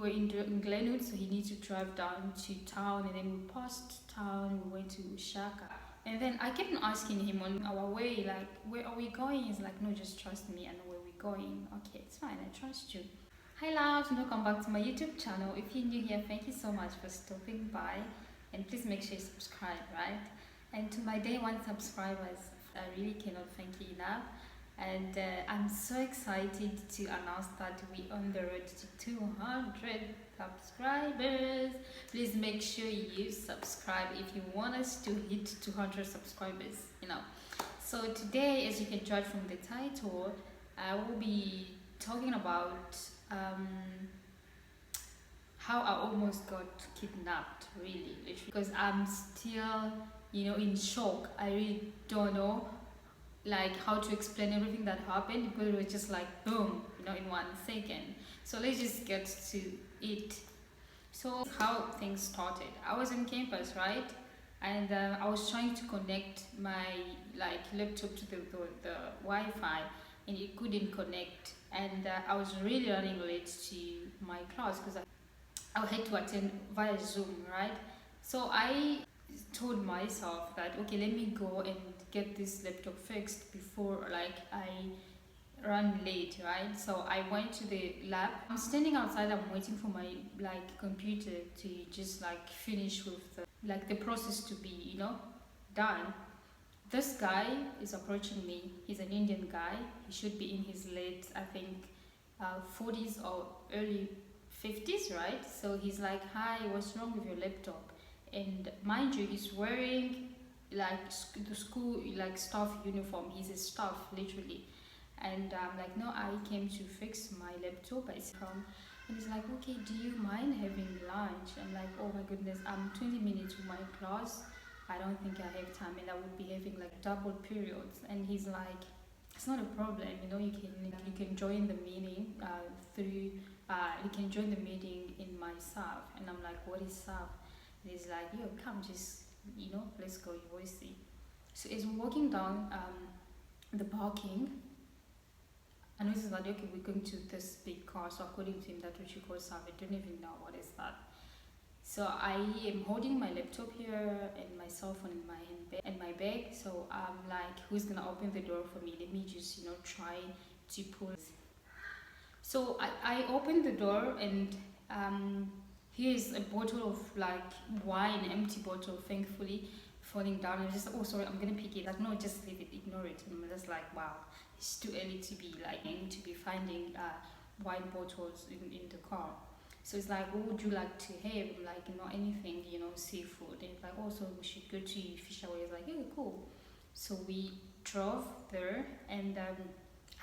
were in Glenwood, so he needs to drive down to town, and then we passed town, we went to Shaka. And then I kept on asking him on our way, like, where are we going? He's like, no, just trust me, I know where we're going. Okay, it's fine, I trust you. Hi loves, and welcome back to my YouTube channel. If you're new here, thank you so much for stopping by, and please make sure you subscribe, right? And to my day one subscribers, I really cannot thank you enough. And I'm so excited to announce that we're on the road to 200 subscribers. Please make sure you subscribe if you want us to hit 200 subscribers, So today, as you can judge from the title, I will be talking about how I almost got kidnapped, really, literally, because I'm still, in shock. I really don't know, like, how to explain everything that happened, because it was just like boom, in 1 second. So let's just get to it. So how things started, I was on campus, right? And I was trying to connect my laptop to the Wi-Fi, and it couldn't connect. And I was really running late to my class because I had to attend via Zoom, right? So I told myself that, okay, let me go and get this laptop fixed before I run late, right? So I went to the lab. I'm standing outside, I'm waiting for my computer to just finish with the process to be, done. This guy is approaching me. He's an Indian guy. He should be in his late, I think, 40s or early 50s, right? So he's like, hi, what's wrong with your laptop? And mind you, he's wearing the school staff uniform. He's a staff, literally. And I'm like, no, I came to fix my laptop. And he's like, okay, do you mind having lunch? I'm like, oh my goodness, I'm 20 minutes to my class. I don't think I have time, and I would be having double periods. And he's like, it's not a problem, you can join the meeting through you can join the meeting in my SAV. And I'm like, what is SAV? And he's like, yo, come, just let's go, you will see. So as we're walking down the parking, I noticed that, okay, we're going to this big car. So according to him, that's what you call SAV. I don't even know what is that. So I am holding my laptop here and my cell phone in my handbag and my bag. So I'm like, who's gonna open the door for me? Let me just try to pull. So I opened the door, and here's a bottle of wine, empty bottle, thankfully, falling down. I was just like, oh sorry, I'm gonna pick it. Like, no, just leave it, ignore it. And I'm just like, wow, it's too early to be finding wine bottles in the car. So it's like, what would you like to have? I'm like, anything, seafood. And it's like, also we should go to Fisherway. It's like, yeah, cool. So we drove there, and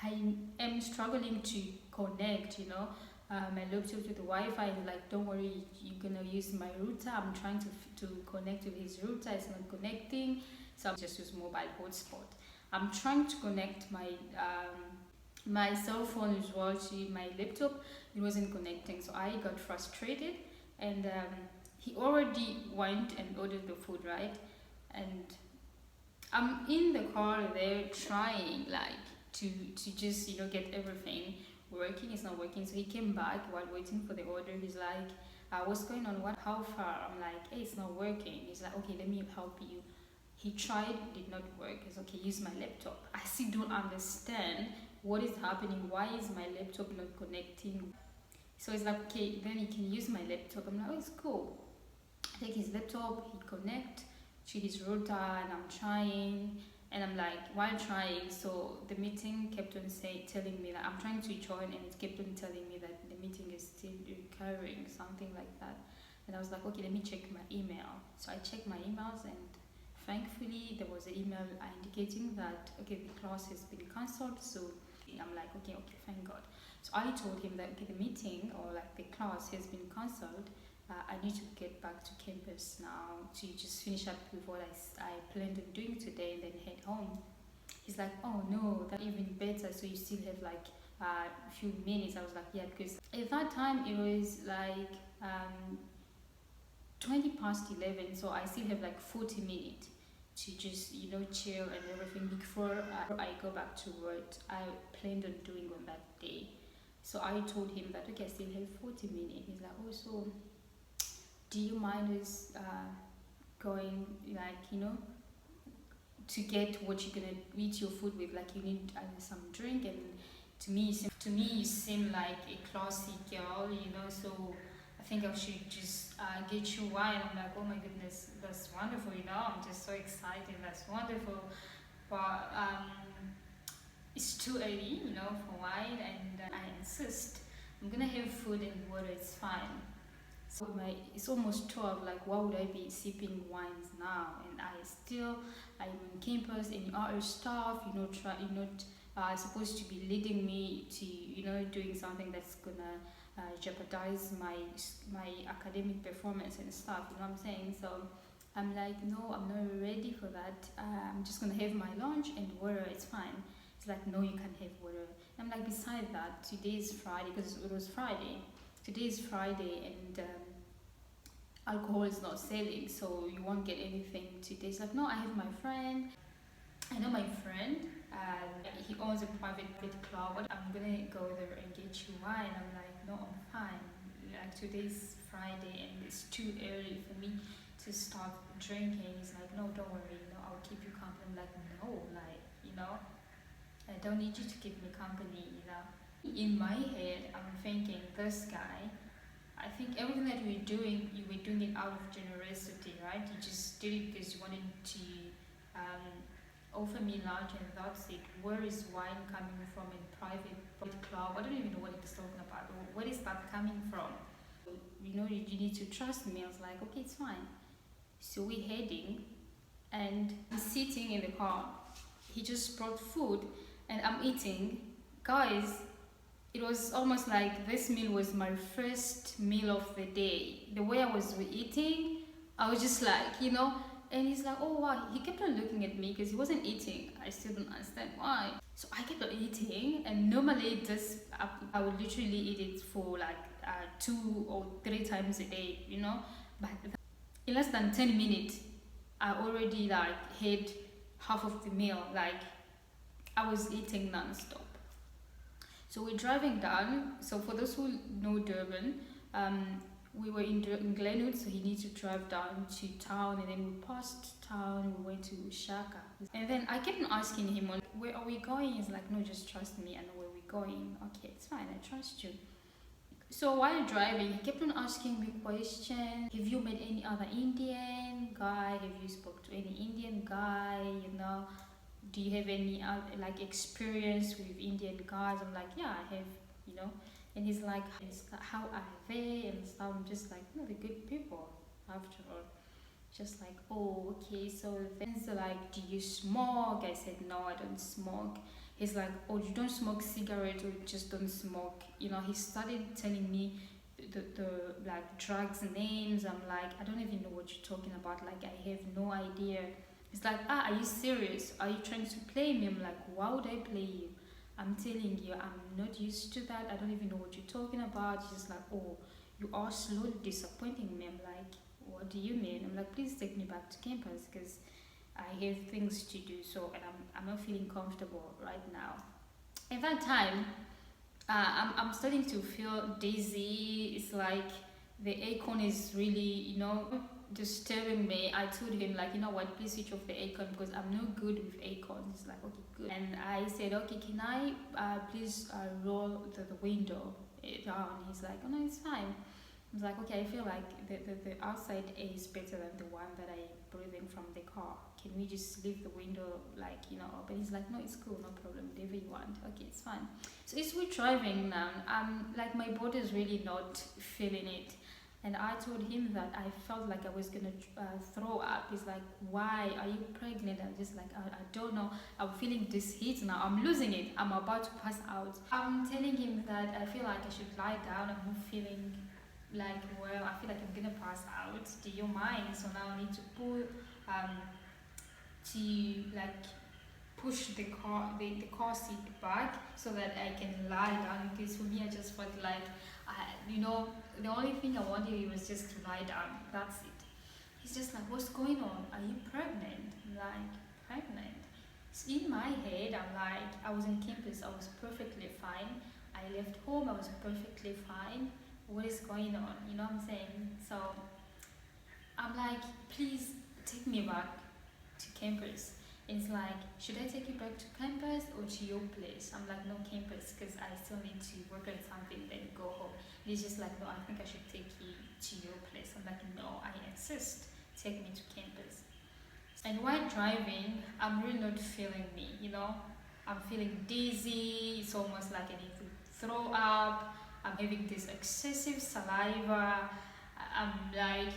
I am struggling to connect, my laptop to the Wi-Fi. And like, don't worry, you're gonna use my router. I'm trying to connect to his router. It's not connecting. So I'm just use mobile hotspot. I'm trying to connect my cell phone as well to my laptop. It wasn't connecting, so I got frustrated. And he already went and ordered the food, right? And I'm in the car there trying to just get everything working. It's not working. So he came back while waiting for the order. He's like, what's going on? How far? I'm like, hey, it's not working. He's like, okay, let me help you. He tried, did not work. He's okay, use my laptop. I still don't understand what is happening. Why is my laptop not connecting? So it's like, okay, then he can use my laptop. I'm like, oh, it's cool. I take his laptop, he connect to his router, and I'm trying. And I'm like, while trying, so the meeting kept on telling me that I'm trying to join, and it kept on telling me that the meeting is still recurring, something like that. And I was like, okay, let me check my email. So I checked my emails, and thankfully there was an email indicating that, okay, the class has been cancelled. So I'm like, okay, thank God. So I told him that, okay, the meeting or the class has been cancelled. I need to get back to campus now to just finish up with what I planned on doing today, and then head home. He's like, oh no, that's even better. So you still have a few minutes. I was like, yeah, because at that time it was 20 past 11. So I still have 40 minutes to just chill and everything before I go back to what I planned on doing on that day. So I told him that okay, I still have 40 minutes. He's like, oh, so do you mind us going, like, to get what you're gonna eat your food with, like you need some drink. And to me you seem like a classy girl, so I think I should just get you wine. I'm like, oh my goodness, that's wonderful, I'm just so excited, that's wonderful. But it's too early, for wine, and I insist I'm gonna have food and water, it's fine. So it's almost 12, like why would I be sipping wines now? And I'm on campus, and you are a staff, you're not supposed to be leading me to, doing something that's gonna jeopardize my academic performance and stuff, you know what I'm saying? So I'm like, no, I'm not ready for that. I'm just gonna have my lunch and water, it's fine. It's like, no, you can't have water. I'm like, beside that, today is Friday, because it was Friday. Today is Friday, and alcohol is not selling, so you won't get anything today. It's like, no, I have my friend. I know my friend. He owns a private club. I'm gonna go there and get you wine. I'm like, no, I'm fine. Like, today's Friday, and it's too early for me to start drinking. He's like, no, don't worry. I'll keep you company. I'm like, no, like, I don't need you to keep me company. In my head, I'm thinking, this guy, I think everything that you were doing it out of generosity, right? You just did it because you wanted to offer me lunch, and that's it. Where is wine coming from in private club? I don't even know what he was talking about. Where is that coming from? You need to trust me. I was like, okay, it's fine. So we're heading, and I'm sitting in the car. He just brought food, and I'm eating. Guys, it was almost like this meal was my first meal of the day. The way I was eating, I was just like, and he's like, oh wow, he kept on looking at me because he wasn't eating. I still don't understand why. So I kept on eating, and normally I would literally eat it for like 2 or 3 times a day, But in less than 10 minutes, I already like had half of the meal. Like, I was eating non-stop. So we're driving down. So for those who know Durban, we were in Glenwood, so he needs to drive down to town, and then we passed town, we went to Shaka. And then I kept on asking him, where are we going? He's like, no, just trust me, I know where we're going. Okay, it's fine, I trust you. So while driving, he kept on asking me questions. Have you met any other Indian guy? Have you spoke to any Indian guy? Do you have any experience with Indian guys? I'm like, yeah, I have, And he's like, how are they? And so I'm just like, no, they're good people after all. Just like, oh, okay. So then he's like, do you smoke? I said, no, I don't smoke. He's like, oh, you don't smoke cigarettes, or just don't smoke? He started telling me the like drugs names. I'm like, I don't even know what you're talking about. Like, I have no idea. It's like, are you serious? Are you trying to play me? I'm like, why would I play you? I'm telling you, I'm not used to that. I don't even know what you're talking about. She's like, oh, you are slowly disappointing me. I'm like, what do you mean? I'm like, please take me back to campus, because I have things to do. So, and I'm not feeling comfortable right now. At that time, I'm starting to feel dizzy. It's like the aircon is really, disturbing me. I told him, like, you know what, please switch off the aircon, because I'm no good with aircon. He's like, okay, good. And I said, okay, can I please roll the window down? He's like, oh no, it's fine. I was like, okay, I feel like the outside air is better than the one that I breathe in from the car. Can we just leave the window open? He's like, no, it's cool, no problem, whatever you want. Okay, it's fine. So as we're driving now, like, my body is really not feeling it. And I told him that I felt like I was gonna throw up. He's like, why? Are you pregnant? I'm just like, I don't know. I'm feeling this heat now. I'm losing it. I'm about to pass out. I'm telling him that I feel like I should lie down. I'm not feeling like, well, I feel like I'm gonna pass out. Do you mind? So now I need to push the car seat back so that I can lie down, because for me I just felt like the only thing I wanted was just to lie down. That's it. He's just like, what's going on? Are you pregnant? I'm like, pregnant? So in my head, I'm like, I was on campus, I was perfectly fine. I left home, I was perfectly fine. What is going on? You know what I'm saying? So I'm like, please take me back to campus. It's like, should I take you back to campus or to your place? I'm like, no, campus, because I still need to work on something, then go home. And he's just like, no, I think I should take you to your place. I'm like, no, I insist, take me to campus. And while driving, I'm really not feeling me, you know? I'm feeling dizzy, it's almost like I need to throw up. I'm having this excessive saliva. I'm like,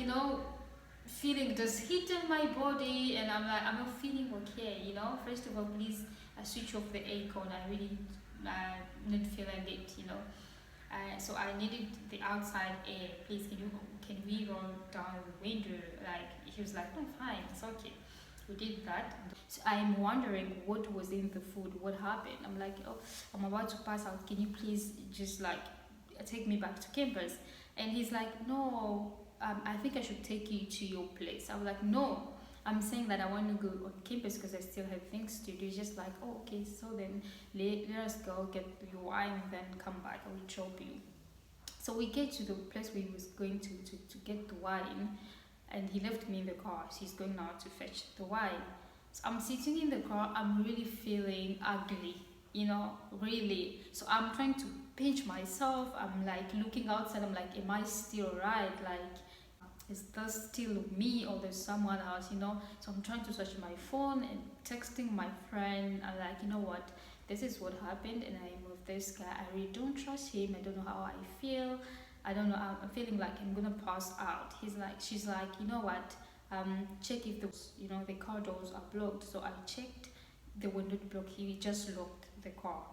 feeling this heat in my body, and I'm like, I'm not feeling okay, First of all, please switch off the aircon. I really not feeling it, so I needed the outside air. Please, can we roll down the window? Like, he was like, no, fine, it's okay. We did that. So I'm wondering what was in the food, what happened. I'm like, oh, I'm about to pass out. Can you please just like take me back to campus? And he's like, no, I think I should take you to your place. I was like, no, I'm saying that I want to go on campus because I still have things to do. He's just like, oh, okay, so then let us go get your wine, then come back. I will drop you. So we get to the place where he was going to get the wine, and he left me in the car. So he's going now to fetch the wine. So I'm sitting in the car. I'm really feeling ugly, really. So I'm trying to pinch myself. I'm like looking outside. I'm like, am I still right? Like, is this still me or there's someone else? So I'm trying to search my phone and texting my friend. I'm like, you know what? This is what happened, and I'm with this guy. I really don't trust him. I don't know how I feel. I don't know. I'm feeling like I'm gonna pass out. She's like, you know what? Check if the car doors are blocked. So I checked. They were not blocked. He just locked the car.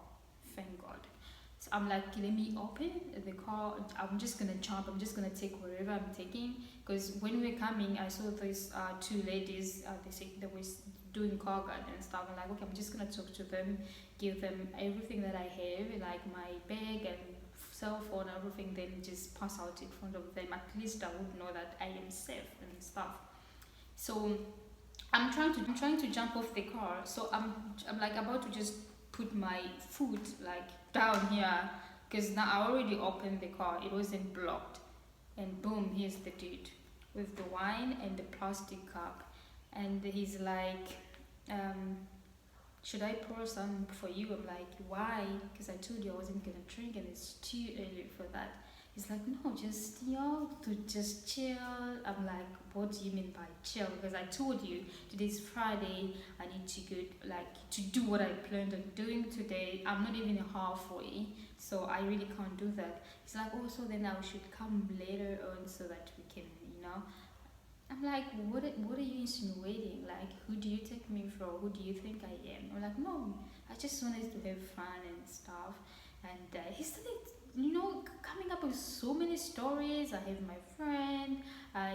Thank God. So I'm like, let me open the car. I'm just gonna jump. I'm just gonna take wherever I'm taking. Because when we were coming, I saw these two ladies. They were doing car guard and stuff. I'm like, okay, I'm just gonna talk to them, give them everything that I have, like my bag and cell phone, everything. Then just pass out in front of them. At least I would know that I am safe and stuff. So I'm trying to jump off the car. So I'm like about to just put my foot like down here, because now I already opened the car. It wasn't blocked, and boom, here's the dude with the wine and the plastic cup, and he's like, should I pour some for you? I'm like, why? Because I told you I wasn't gonna drink, and it's too early for that. He's like, no, just to just chill. I'm like, what do you mean by chill? Because I told you today's Friday. I need to go to do what I planned on doing today. I'm not even halfway, so I really can't do that. He's like, oh, so then I should come later on so that we can, I'm like, what are you insinuating? Like, who do you take me for? Who do you think I am? I'm like, no, I just wanted to have fun and stuff. And he started, coming up with so many stories. I have my friend,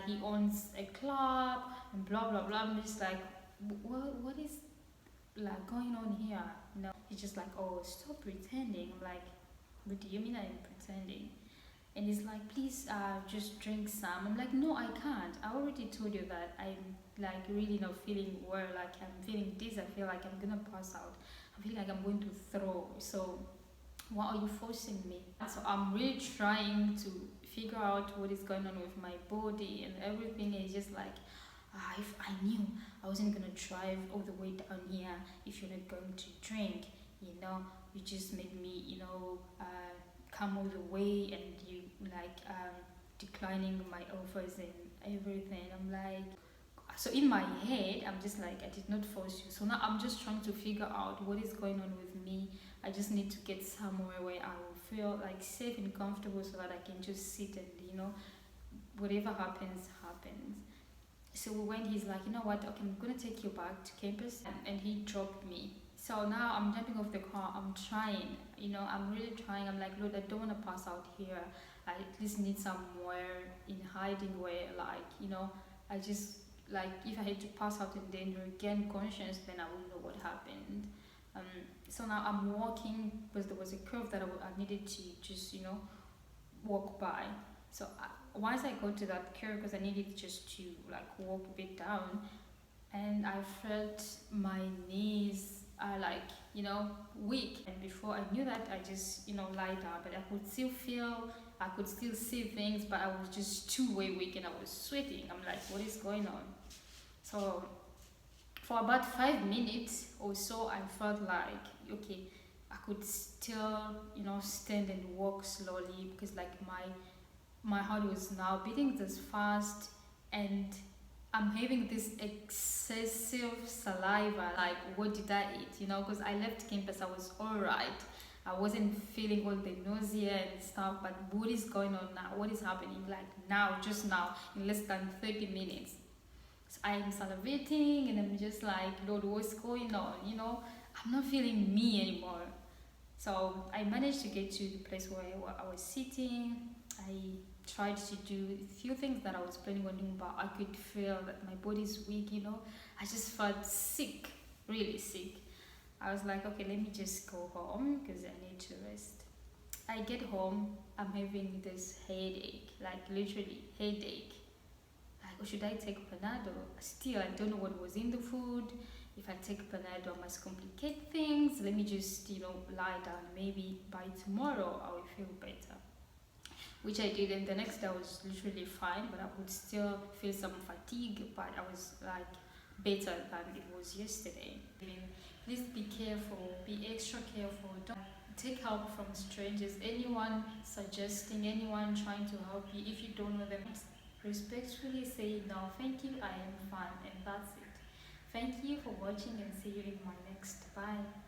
he owns a club, and blah blah blah. I'm just like, what is like going on here? He's just like, oh, stop pretending. I'm like, what do you mean I'm pretending? And he's like, please just drink some. I'm like, no, I can't. I already told you that I'm like really not feeling well. Like, I'm feeling dizzy. I feel like I'm gonna pass out. I feel like I'm going to throw. So why are you forcing me? So I'm really trying to figure out what is going on with my body and everything. Is just like, if I knew I wasn't gonna drive all the way down here if you're not going to drink, you just made me, come all the way, and you declining my offers and everything. I'm like, so in my head, I'm just like, I did not force you. So now I'm just trying to figure out what is going on with me. I just need to get somewhere where I will feel like safe and comfortable, so that I can just sit and whatever happens. So when he's like, you know what, okay, I'm gonna take you back to campus, and he dropped me. So now I'm jumping off the car. I'm trying, I'm really trying. I'm like, Lord, I don't want to pass out here. I at least need somewhere in hiding where, I just, like, if I had to pass out and then regain conscience, then I will know what happened. So now I'm walking, because there was a curve that I needed to just, walk by. So once I got to that curve, because I needed just to, like, walk a bit down, and I felt my knees are like, weak. And before I knew that, I just, lie down, but I could still feel, I could still see things, but I was just too way weak and I was sweating. I'm like, what is going on? So for about 5 minutes or so, I felt like, okay, I could still, stand and walk slowly, because like my heart was now beating this fast, and I'm having this excessive saliva. Like, what did I eat? Because I left campus, I was alright. I wasn't feeling all the nausea and stuff, but what is going on now? What is happening? Like now, just now, in less than 30 minutes. So I'm salivating and I'm just like, Lord, what's going on? I'm not feeling me anymore. So I managed to get to the place where I was sitting. I tried to do a few things that I was planning on doing, but I could feel that my body's weak. I just felt sick, really sick. I was like, okay, let me just go home because I need to rest. I get home, I'm having this headache, like literally headache. Like, or should I take Panado? Still, I don't know what was in the food. If I take Panado, I must complicate things. Let me just, lie down. Maybe by tomorrow I will feel better. Which I did, and the next day I was literally fine, but I would still feel some fatigue, but I was like better than it was yesterday. Please be careful, be extra careful. Don't take help from strangers, anyone suggesting, anyone trying to help you. If you don't know them, respectfully say no, thank you, I am fine, and that's it. Thank you for watching, and see you in my next. Bye.